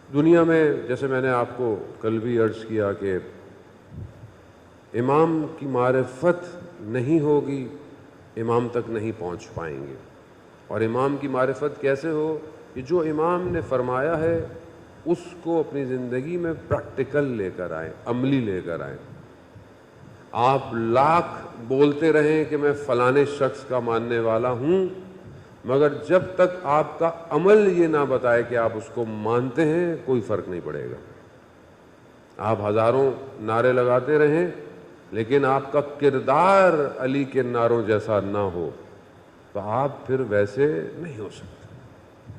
دنیا میں جیسے میں نے آپ کو کل بھی عرض کیا کہ امام کی معرفت نہیں ہوگی امام تک نہیں پہنچ پائیں گے. اور امام کی معرفت کیسے ہو کہ جو امام نے فرمایا ہے اس کو اپنی زندگی میں پریکٹیکل لے کر آئیں, عملی لے کر آئیں. آپ لاکھ بولتے رہیں کہ میں فلانے شخص کا ماننے والا ہوں, مگر جب تک آپ کا عمل یہ نہ بتائے کہ آپ اس کو مانتے ہیں کوئی فرق نہیں پڑے گا. آپ ہزاروں نعرے لگاتے رہیں لیکن آپ کا کردار علی کے نعروں جیسا نہ ہو تو آپ پھر ویسے نہیں ہو سکتے.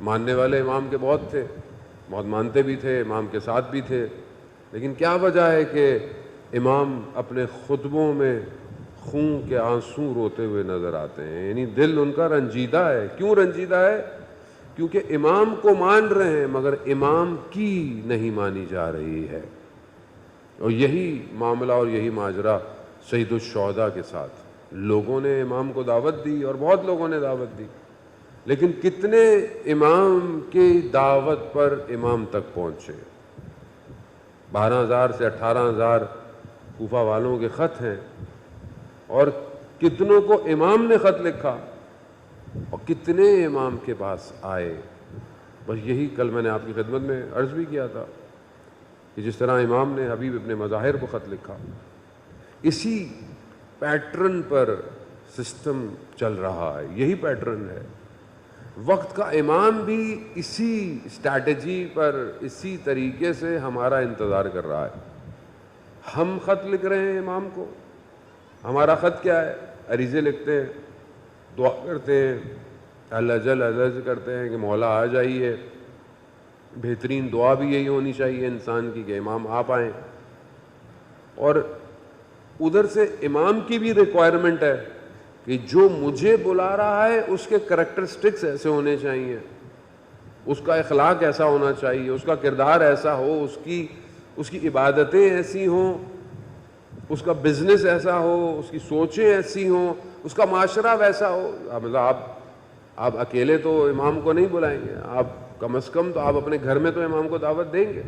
ماننے والے امام کے بہت تھے, بہت مانتے بھی تھے, امام کے ساتھ بھی تھے, لیکن کیا وجہ ہے کہ امام اپنے خطبوں میں خون کے آنسو روتے ہوئے نظر آتے ہیں؟ یعنی دل ان کا رنجیدہ ہے. کیوں رنجیدہ ہے؟ کیونکہ امام کو مان رہے ہیں مگر امام کی نہیں مانی جا رہی ہے. اور یہی معاملہ اور یہی ماجرا سید الشہداء کے ساتھ. لوگوں نے امام کو دعوت دی اور بہت لوگوں نے دعوت دی, لیکن کتنے امام کی دعوت پر امام تک پہنچے؟ 12,000 سے 18,000 کوفہ والوں کے خط ہیں, اور کتنوں کو امام نے خط لکھا اور کتنے امام کے پاس آئے. بس یہی کل میں نے آپ کی خدمت میں عرض بھی کیا تھا کہ جس طرح امام نے حبیب ابن مظاہر کو خط لکھا, اسی پیٹرن پر سسٹم چل رہا ہے. یہی پیٹرن ہے. وقت کا امام بھی اسی اسٹریٹجی پر اسی طریقے سے ہمارا انتظار کر رہا ہے. ہم خط لکھ رہے ہیں امام کو. ہمارا خط کیا ہے؟ عریضے لکھتے ہیں, دعا کرتے ہیں, اللہ جل عز کرتے ہیں کہ مولا آ جائیے. بہترین دعا بھی یہی ہونی چاہیے انسان کی کہ امام آپ آئیں. اور ادھر سے امام کی بھی ریکوائرمنٹ ہے کہ جو مجھے بلا رہا ہے اس کے کریکٹرسٹکس ایسے ہونے چاہیے, اس کا اخلاق ایسا ہونا چاہیے, اس کا کردار ایسا ہو, اس کی عبادتیں ایسی ہوں, اس کا بزنس ایسا ہو, اس کی سوچیں ایسی ہوں, اس کا معاشرہ ویسا ہو. مطلب آپ اکیلے تو امام کو نہیں بلائیں گے, آپ کم از کم تو آپ اپنے گھر میں تو امام کو دعوت دیں گے.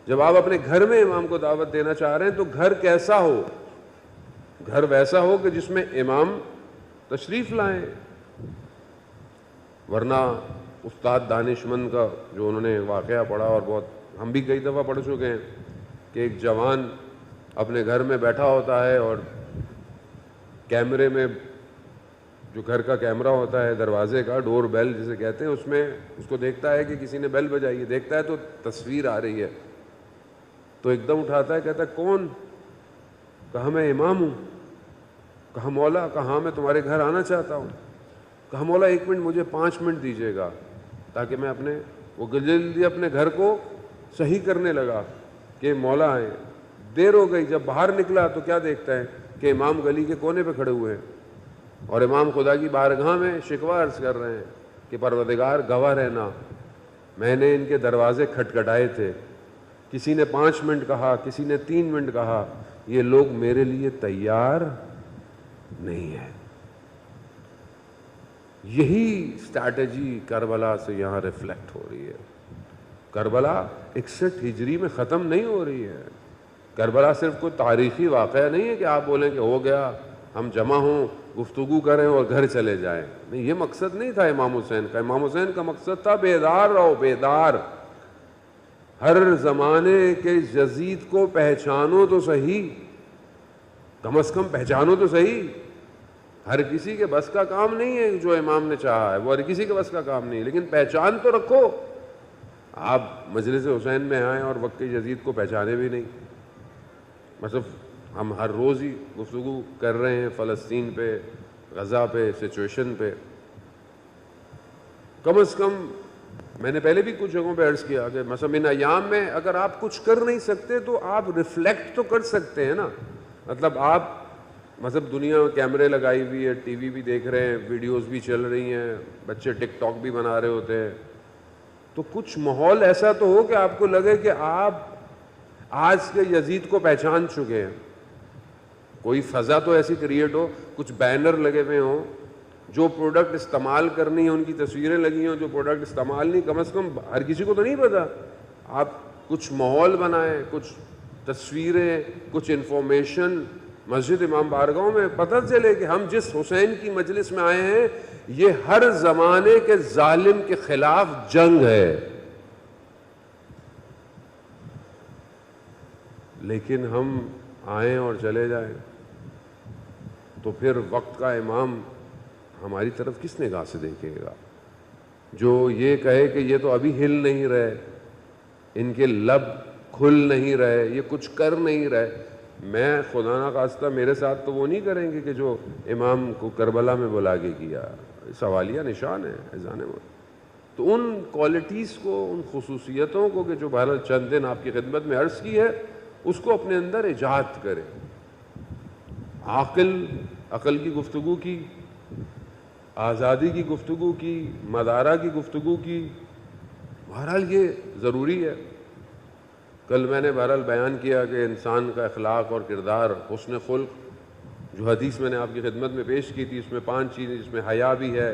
جب آپ اپنے گھر میں امام کو دعوت دینا چاہ رہے ہیں تو گھر کیسا ہو؟ گھر ویسا ہو کہ جس میں امام تشریف لائیں. ورنہ استاد دانشمند کا جو انہوں نے واقعہ پڑھا, اور بہت ہم بھی کئی دفعہ پڑھ چکے ہیں, کہ ایک جوان اپنے گھر میں بیٹھا ہوتا ہے اور کیمرے میں, جو گھر کا کیمرہ ہوتا ہے دروازے کا, ڈور بیل جسے کہتے ہیں, اس میں اس کو دیکھتا ہے کہ کسی نے بیل بجائی ہے, دیکھتا ہے تو تصویر آ رہی ہے, تو ایک دم اٹھاتا ہے, کہتا ہے کون؟ کہا میں امام ہوں. کہا مولا؟ کہا میں تمہارے گھر آنا چاہتا ہوں. کہا مولا 1 منٹ مجھے 5 منٹ دیجیے گا تاکہ میں وہ جلدی اپنے گھر کو صحیح کرنے لگا کہ مولا آئے. دیر ہو گئی. جب باہر نکلا تو کیا دیکھتا ہے کہ امام گلی کے کونے پہ کھڑے ہوئے ہیں, اور امام خدا کی بارگاہ میں شکوہ عرض کر رہے ہیں کہ پروردگار گواہ رہنا, میں نے ان کے دروازے کھٹکھٹائے تھے, کسی نے 5 منٹ کہا, کسی نے 3 منٹ کہا, یہ لوگ میرے لیے تیار نہیں ہے. یہی اسٹریٹجی کربلا سے یہاں ریفلیکٹ ہو رہی ہے. کربلا 61 ہجری میں ختم نہیں ہو رہی ہے. کربلا صرف کوئی تاریخی واقعہ نہیں ہے کہ آپ بولیں کہ ہو گیا, ہم جمع ہوں, گفتگو کریں اور گھر چلے جائیں. نہیں, یہ مقصد نہیں تھا امام حسین کا. امام حسین کا مقصد تھا بیدار رہو, بیدار. ہر زمانے کے یزید کو پہچانو تو صحیح, کم از کم پہچانو تو صحیح. ہر کسی کے بس کا کام نہیں ہے جو امام نے چاہا ہے, وہ ہر کسی کے بس کا کام نہیں ہے, لیکن پہچان تو رکھو. آپ مجلس حسین میں آئیں اور وقت کے یزید کو پہچانے بھی نہیں. مطلب ہم ہر روز ہی گفتگو کر رہے ہیں فلسطین پہ, غزہ پہ, سچویشن پہ. کم از کم میں نے پہلے بھی کچھ جگہوں پہ عرض کیا کہ مثلا ان ایام میں اگر آپ کچھ کر نہیں سکتے تو آپ ریفلیکٹ تو کر سکتے ہیں نا. مطلب دنیا میں کیمرے لگائی ہوئی ہے, ٹی وی بھی دیکھ رہے ہیں, ویڈیوز بھی چل رہی ہیں, بچے ٹک ٹاک بھی بنا رہے ہوتے ہیں, تو کچھ ماحول ایسا تو ہو کہ آپ کو لگے کہ آپ آج کے یزید کو پہچان چکے ہیں. کوئی فضا تو ایسی کریٹ ہو, کچھ بینر لگے ہوئے ہوں, جو پروڈکٹ استعمال کرنی ہے ان کی تصویریں لگی ہوں, جو پروڈکٹ استعمال نہیں, کم از کم ہر کسی کو تو نہیں پتا آپ کچھ ماحول بنائیں، کچھ تصویریں، کچھ انفارمیشن مسجد امام بارگاہوں میں پتہ چلے کہ ہم جس حسین کی مجلس میں آئے ہیں یہ ہر زمانے کے ظالم کے خلاف جنگ ہے. لیکن ہم آئیں اور چلے جائیں تو پھر وقت کا امام ہماری طرف کس نگاہ سے دیکھے گا؟ جو یہ کہے کہ یہ تو ابھی ہل نہیں رہے، ان کے لب کھل نہیں رہے، یہ کچھ کر نہیں رہے، میں خدا نخواستہ میرے ساتھ تو وہ نہیں کریں گے کہ جو امام کو کربلا میں بلا کے کیا. سوالیہ نشان ہے ایذان موت. تو ان کوالٹیز کو، ان خصوصیتوں کو کہ جو بہرحال چند دن آپ کی خدمت میں عرض کی ہے، اس کو اپنے اندر ایجاد کریں. عقل کی گفتگو کی، آزادی کی گفتگو کی، مدارہ کی گفتگو کی، بہرحال یہ ضروری ہے. کل میں نے بہرحال بیان کیا کہ انسان کا اخلاق اور کردار، حسن خلق جو حدیث میں نے آپ کی خدمت میں پیش کی تھی، اس میں 5 چیزیں، جس میں حیا بھی ہے،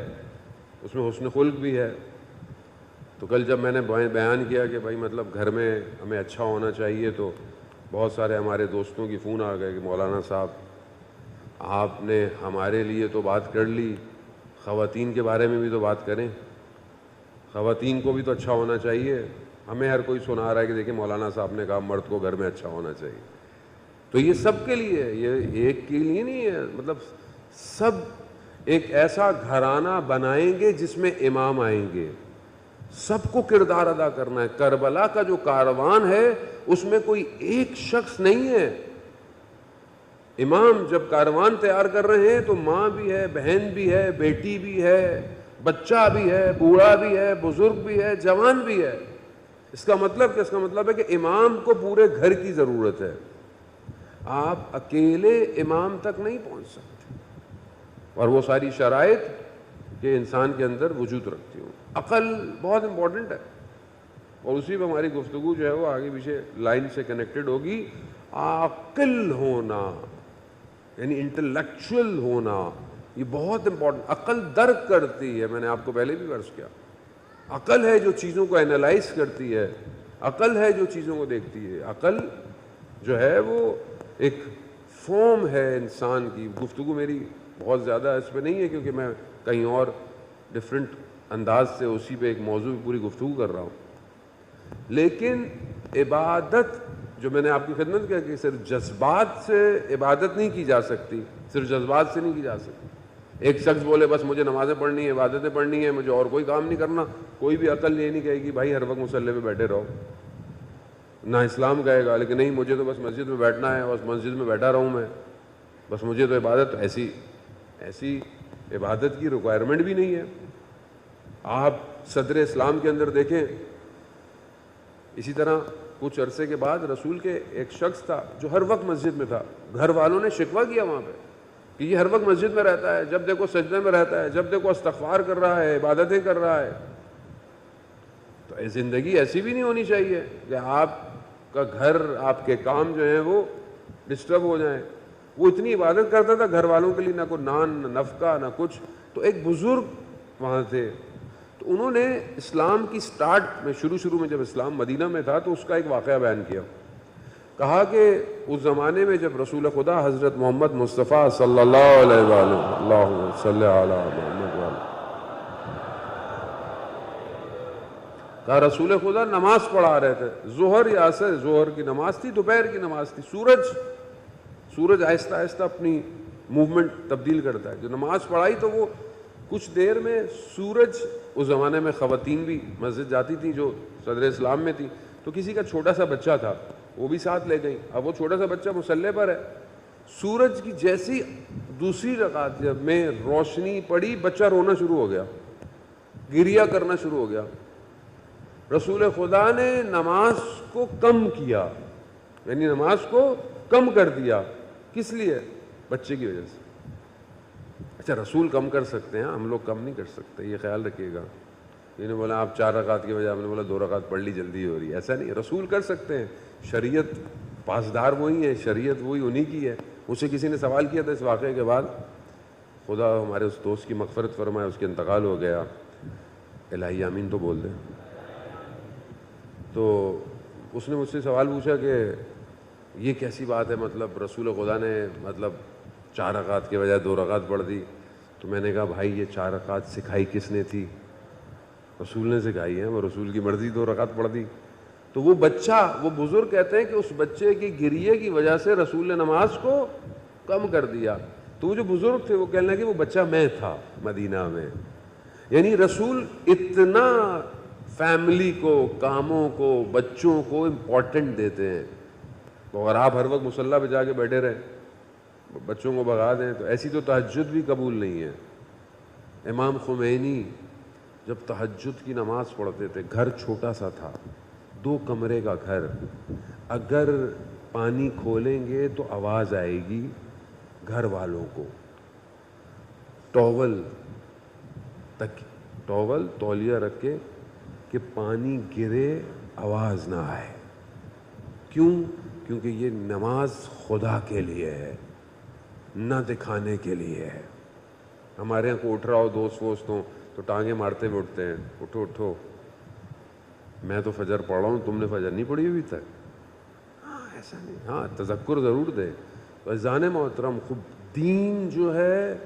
اس میں حسن خلق بھی ہے. تو کل جب میں نے بیان کیا کہ بھائی مطلب گھر میں ہمیں اچھا ہونا چاہیے، تو بہت سارے ہمارے دوستوں کی فون آ گئے کہ مولانا صاحب آپ نے ہمارے لیے تو بات کر لی، خواتین کے بارے میں بھی تو بات کریں، خواتین کو بھی تو اچھا ہونا چاہیے. ہمیں ہر کوئی سنا رہا ہے کہ دیکھیں مولانا صاحب نے کہا مرد کو گھر میں اچھا ہونا چاہیے. تو یہ سب کے لیے ہے، یہ ایک کے لیے نہیں ہے. مطلب سب ایک ایسا گھرانہ بنائیں گے جس میں امام آئیں گے، سب کو کردار ادا کرنا ہے. کربلا کا جو کاروان ہے اس میں کوئی ایک شخص نہیں ہے. امام جب کاروان تیار کر رہے ہیں تو ماں بھی ہے، بہن بھی ہے، بیٹی بھی ہے، بچہ بھی ہے، بوڑھا بھی ہے، بزرگ بھی ہے، جوان بھی ہے. اس کا مطلب کہ ہے کہ امام کو پورے گھر کی ضرورت ہے. آپ اکیلے امام تک نہیں پہنچ سکتے، اور وہ ساری شرائط کہ انسان کے اندر وجود رکھتی ہوں. عقل بہت امپورٹنٹ ہے، اور اسی پہ ہماری گفتگو جو ہے وہ آگے پیچھے لائن سے کنیکٹڈ ہوگی. عاقل ہونا یعنی انٹلیکچوئل ہونا، یہ بہت امپورٹنٹ. عقل درک کرتی ہے، میں نے آپ کو پہلے بھی عرض کیا، عقل ہے جو چیزوں کو اینالائز کرتی ہے، عقل ہے جو چیزوں کو دیکھتی ہے. عقل جو ہے وہ ایک فارم ہے انسان کی. گفتگو میری بہت زیادہ اس پہ نہیں ہے کیونکہ میں کہیں اور ڈفرینٹ انداز سے اسی پہ ایک موضوع پہ پوری گفتگو کر رہا ہوں. لیکن عبادت جو میں نے آپ کی خدمت کیا کہ صرف جذبات سے عبادت نہیں کی جا سکتی، صرف جذبات سے نہیں کی جا سکتی. ایک شخص بولے بس مجھے نمازیں پڑھنی ہے، عبادتیں پڑھنی ہے، مجھے اور کوئی کام نہیں کرنا، کوئی بھی عقل یہ نہیں کہے گی بھائی ہر وقت مصلی پہ بیٹھے رہو. نہ اسلام کہے گا لیکن نہیں مجھے تو بس مسجد میں بیٹھنا ہے، بس مسجد میں بیٹھا رہوں میں، بس مجھے تو عبادت. ایسی عبادت کی ریکوائرمنٹ بھی نہیں ہے. آپ صدر اسلام کے اندر دیکھیں، اسی طرح کچھ عرصے کے بعد رسول کے ایک شخص تھا جو ہر وقت مسجد میں تھا. گھر والوں نے شکوہ کیا وہاں پہ کہ یہ ہر وقت مسجد میں رہتا ہے، جب دیکھو سجدے میں رہتا ہے، جب دیکھو استغفار کر رہا ہے، عبادتیں کر رہا ہے. تو زندگی ایسی بھی نہیں ہونی چاہیے کہ آپ کا گھر، آپ کے کام جو ہیں وہ ڈسٹرب ہو جائیں. وہ اتنی عبادت کرتا تھا گھر والوں کے لیے، نہ کوئی نان، نہ نفقہ، نہ کچھ. تو ایک بزرگ وہاں تھے، تو انہوں نے اسلام کی سٹارٹ میں شروع میں جب اسلام مدینہ میں تھا تو اس کا ایک واقعہ بیان کیا. کہا کہ اس زمانے میں جب رسول خدا حضرت محمد مصطفیٰ صلی اللہ علیہ وآلہ اللہم صلی علی محمد وآلہ، کہا رسول خدا نماز پڑھا رہے تھے، ظہر یا عصر، ظہر کی نماز تھی، دوپہر کی نماز تھی. سورج آہستہ آہستہ اپنی موومنٹ تبدیل کرتا ہے. جو نماز پڑھائی تو وہ کچھ دیر میں سورج، اس زمانے میں خواتین بھی مسجد جاتی تھیں جو صدر اسلام میں تھی، تو کسی کا چھوٹا سا بچہ تھا وہ بھی ساتھ لے گئی. اب وہ چھوٹا سا بچہ مصلی پر ہے، سورج کی جیسی دوسری رکعت میں روشنی پڑی، بچہ رونا شروع ہو گیا، گریہ کرنا شروع ہو گیا. رسول خدا نے نماز کو کم کیا، یعنی نماز کو کم کر دیا. کس لیے؟ بچے کی وجہ سے. اچھا رسول کم کر سکتے ہیں، ہم لوگ کم نہیں کر سکتے، یہ خیال رکھیے گا. انہوں نے بولا آپ 4 رکعت کی بجائے آپ نے بولا 2 رکعت پڑھ لی، جلدی ہو رہی ہے، ایسا نہیں. رسول کر سکتے ہیں، شریعت پاسدار وہی ہے، شریعت وہی انہی کی ہے. مجھ سے کسی نے سوال کیا تھا اس واقعے کے بعد، خدا ہمارے اس دوست کی مغفرت فرمائے، اس کے انتقال ہو گیا، الہی آمین تو بول دیں. تو اس نے مجھ سے سوال پوچھا کہ یہ کیسی بات ہے، مطلب رسول خدا نے مطلب 4 رکعت کے بجائے 2 رکعت پڑھ دی. تو میں نے کہا بھائی یہ 4 رکعت سکھائی کس نے تھی؟ رسول نے سکھائی ہے، وہ رسول کی مرضی 2 رکعت پڑھ دی. تو وہ بچہ، وہ بزرگ کہتے ہیں کہ اس بچے کی گریے کی وجہ سے رسول نے نماز کو کم کر دیا. تو وہ جو بزرگ تھے وہ کہنے لگے وہ بچہ میں تھا مدینہ میں. یعنی رسول اتنا فیملی کو، کاموں کو، بچوں کو امپورٹنٹ دیتے ہیں. تو اگر آپ ہر وقت مصلی پہ جا کے بیٹھے رہیں، بچوں کو بھگا دیں، تو ایسی تو تہجد بھی قبول نہیں ہے. امام خمینی جب تہجد کی نماز پڑھتے تھے، گھر چھوٹا سا تھا، 2 کمرے کا گھر، اگر پانی کھولیں گے تو آواز آئے گی گھر والوں کو. ٹاول تولیہ رکھ کے کہ پانی گرے آواز نہ آئے. کیوں؟ کیونکہ یہ نماز خدا کے لیے ہے، نہ دکھانے کے لیے ہے. ہمارے یہاں کو اٹھ رہا ہو دوست ووست ہوں تو ٹانگیں مارتے ہوئے اٹھتے ہیں، اٹھو اٹھو، میں تو فجر پڑھ رہا ہوں، تم نے فجر نہیں پڑھی ابھی تک. ہاں ایسا نہیں، ہاں تذکر ضرور دے. تو اذان محترم، خود دین جو ہے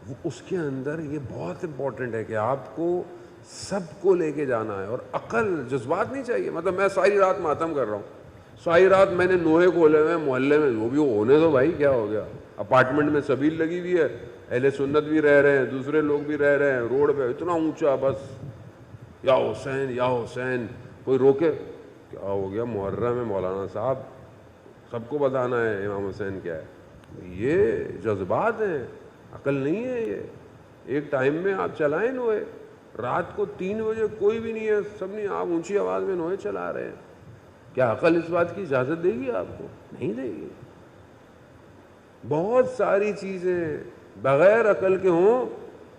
وہ اس کے اندر یہ بہت امپورٹنٹ ہے کہ آپ کو سب کو لے کے جانا ہے. اور عقل، جذبات نہیں چاہیے. مطلب میں ساری رات ماتم کر رہا ہوں، ساری رات میں نے نوحے کھولے ہوئے ہیں محلے میں، وہ بھی ہونے دو بھائی، کیا ہو گیا؟ اپارٹمنٹ میں سبیل لگی ہوئی ہے، اہل سنت بھی رہ رہے ہیں، دوسرے لوگ بھی رہ رہے ہیں، روڈ پہ اتنا اونچا، بس یا حسین یا حسین، کوئی روکے؟ کیا ہو گیا؟ محرم ہے مولانا صاحب، سب کو بتانا ہے امام حسین کیا ہے. یہ جذبات ہیں، عقل نہیں ہے. یہ ایک ٹائم میں آپ چلائیں نوحے، رات کو 3 بجے کوئی بھی نہیں ہے، سب نہیں، آپ اونچی آواز میں نوحے چلا رہے ہیں. کیا عقل اس بات کی اجازت دے گی آپ کو؟ نہیں دے گی. بہت ساری چیزیں بغیر عقل کے ہوں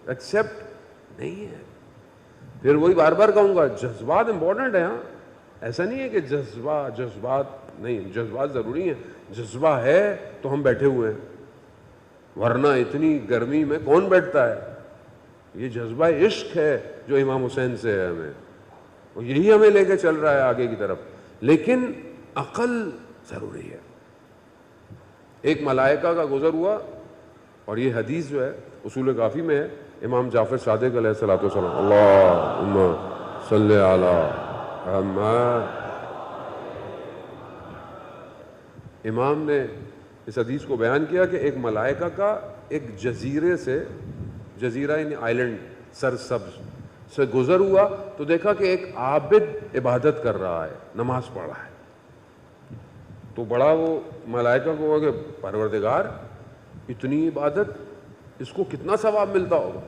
ایکسیپٹ نہیں ہے. پھر وہی بار بار کہوں گا، جذبات امپورٹنٹ ہیں. ہاں ایسا نہیں ہے کہ جذبات نہیں، جذبات ضروری ہیں. جذبہ ہے تو ہم بیٹھے ہوئے ہیں، ورنہ اتنی گرمی میں کون بیٹھتا ہے؟ یہ جذبہ عشق ہے جو امام حسین سے ہے ہمیں، اور یہی ہمیں لے کے چل رہا ہے آگے کی طرف. لیکن عقل ضروری ہے. ایک ملائکہ کا گزر ہوا، اور یہ حدیث جو ہے اصول کافی میں ہے، امام جعفر صادق علیہ الصلوۃ والسلام، اللہم صلی علی محمد. امام نے اس حدیث کو بیان کیا کہ ایک ملائکہ کا ایک جزیرے سے، جزیرہ یعنی آئلینڈ سرسبز سے گزر ہوا، تو دیکھا کہ ایک عابد عبادت کر رہا ہے، نماز پڑھ رہا ہے. تو بڑا وہ ملائکہ کو ہوا کہ پروردگار، اتنی عبادت، اس کو کتنا ثواب ملتا ہوگا.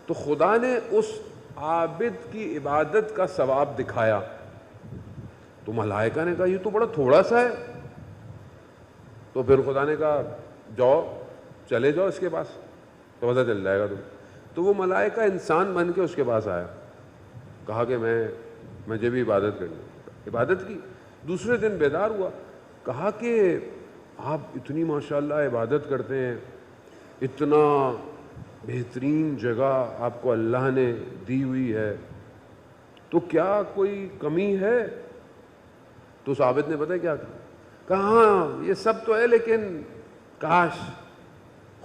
تو خدا نے اس عابد کی عبادت کا ثواب دکھایا. تو ملائکہ نے کہا یہ تو بڑا تھوڑا سا ہے. تو پھر خدا نے کہا جاؤ، چلے جاؤ اس کے پاس تو پتہ چل جائے گا تم. تو وہ ملائکہ انسان بن کے اس کے پاس آیا، کہا کہ مجھے بھی عبادت کرنی. عبادت کی. دوسرے دن بیدار ہوا، کہا کہ آپ اتنی ماشاءاللہ عبادت کرتے ہیں، اتنا بہترین جگہ آپ کو اللہ نے دی ہوئی ہے، تو کیا کوئی کمی ہے؟ تو ثابت نے پتہ کیا کہا، ہاں یہ سب تو ہے، لیکن کاش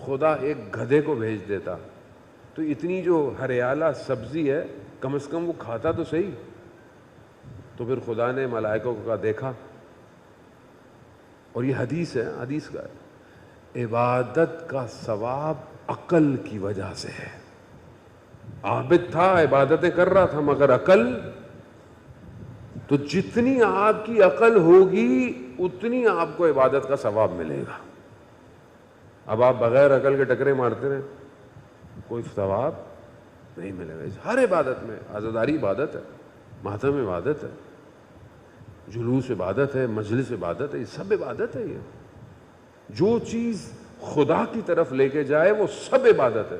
خدا ایک گدھے کو بھیج دیتا تو اتنی جو ہریالہ سبزی ہے کم از کم وہ کھاتا تو صحیح. تو پھر خدا نے ملائکہ کو کہا دیکھا، اور یہ حدیث ہے، حدیث کا ہے، عبادت کا ثواب عقل کی وجہ سے ہے. عابد تھا، عبادتیں کر رہا تھا، مگر عقل، تو جتنی آپ کی عقل ہوگی اتنی آپ کو عبادت کا ثواب ملے گا. اب آپ بغیر عقل کے ٹکرے مارتے رہیں، کوئی ثواب نہیں ملے گا. ہر عبادت میں، عزاداری عبادت ہے، ماتم عبادت ہے، جلوس عبادت ہے، مجلس عبادت ہے، یہ سب عبادت ہے. یہ جو چیز خدا کی طرف لے کے جائے وہ سب عبادت ہے،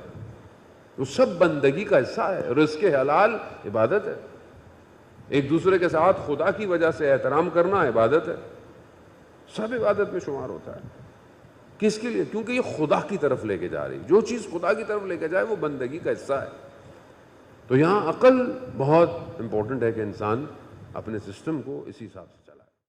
وہ سب بندگی کا حصہ ہے. رزق حلال عبادت ہے. ایک دوسرے کے ساتھ خدا کی وجہ سے احترام کرنا عبادت ہے. سب عبادت میں شمار ہوتا ہے. کس کے لیے؟ کیونکہ یہ خدا کی طرف لے کے جا رہی. جو چیز خدا کی طرف لے کے جائے وہ بندگی کا حصہ ہے. تو یہاں عقل بہت امپورٹنٹ ہے کہ انسان اپنے سسٹم کو اسی حساب سے چلا